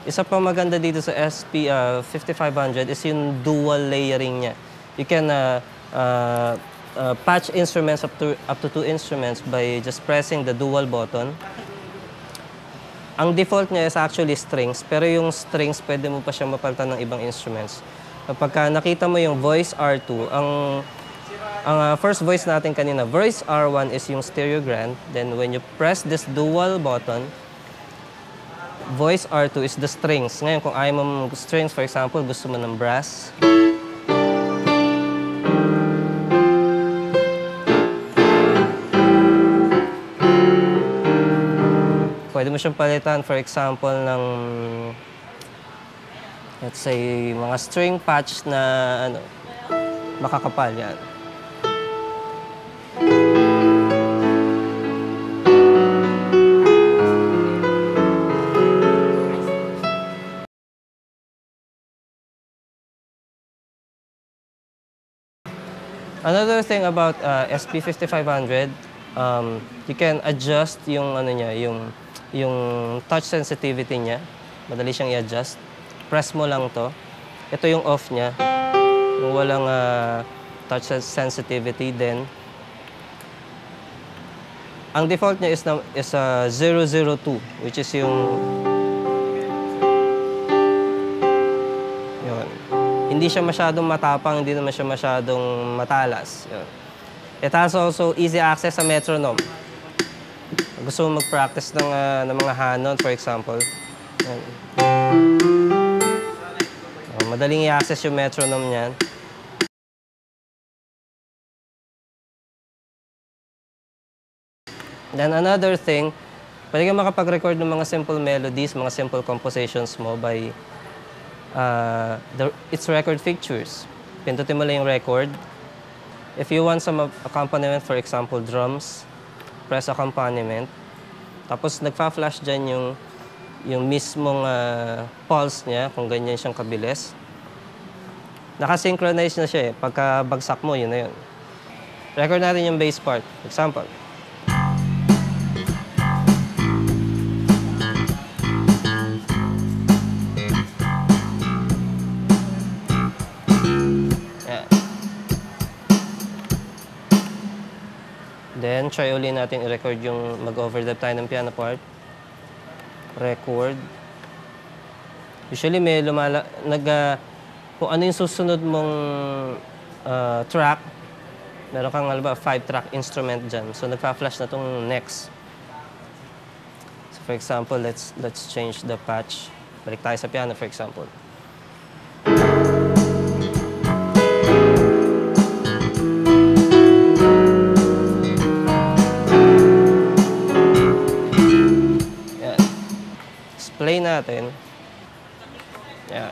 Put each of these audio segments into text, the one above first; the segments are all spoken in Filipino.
Isa pa maganda dito sa SP5500 is yung dual layering niya. You can patch instruments up to 2 instruments by just pressing the dual button. Ang default niya is actually strings, pero yung strings pwede mo pa siyang mapalitan ng ibang instruments. Kapag nakita mo yung voice R2, ang first voice natin kanina, voice R1 is yung stereo grand. Then when you press this dual button, voice R2 is the strings. Ngayon, kung ayaw mo strings, for example, gusto mo ng brass. Pwede mo siyang palitan, for example, ng, let's say, mga string patch na makakapal yan. Another thing about SP5500, you can adjust yung yung touch sensitivity niya. Madali siyang i-adjust. Press mo lang to. Ito yung off niya. Yung walang touch sensitivity. Then, ang default niya is 002, which is yung hindi siya masyadong matapang, hindi naman siya masyadong matalas. Yun. It has also easy access sa metronome. Gusto mo mag-practice ng mga hanon, for example. Madaling i-access yung metronome niyan. Then another thing, pwede ka makapag-record ng mga simple melodies, mga simple compositions mo by its record features. Pindutin mo lang yung record. If you want some accompaniment, for example, drums, press accompaniment. Tapos nagfa-flash dyan yung mismong pulse niya, kung ganyan siyang kabilis. Nakasynchronize na siya eh. Pagka bagsak mo, yun na yun. Record natin yung bass part. Example. Then, try ulit natin i-record yung mag-overdub tayo ng piano part. Record. Usually, may kung ano yung susunod mong track, meron kang, 5-track instrument dyan. So, nagpa-flash na itong next. So, for example, let's change the patch. Balik tayo sa piano, for example. Play natin. Yan.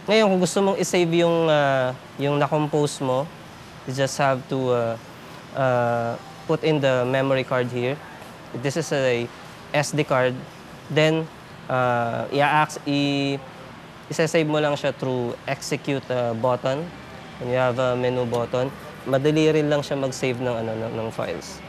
Ngayon, kung gusto mong i-save yung na-compose mo, you just have to put in the memory card here. This is a SD card. Then, isa-save mo lang siya through execute button. When you have a menu button, madali rin lang siya mag-save ng files.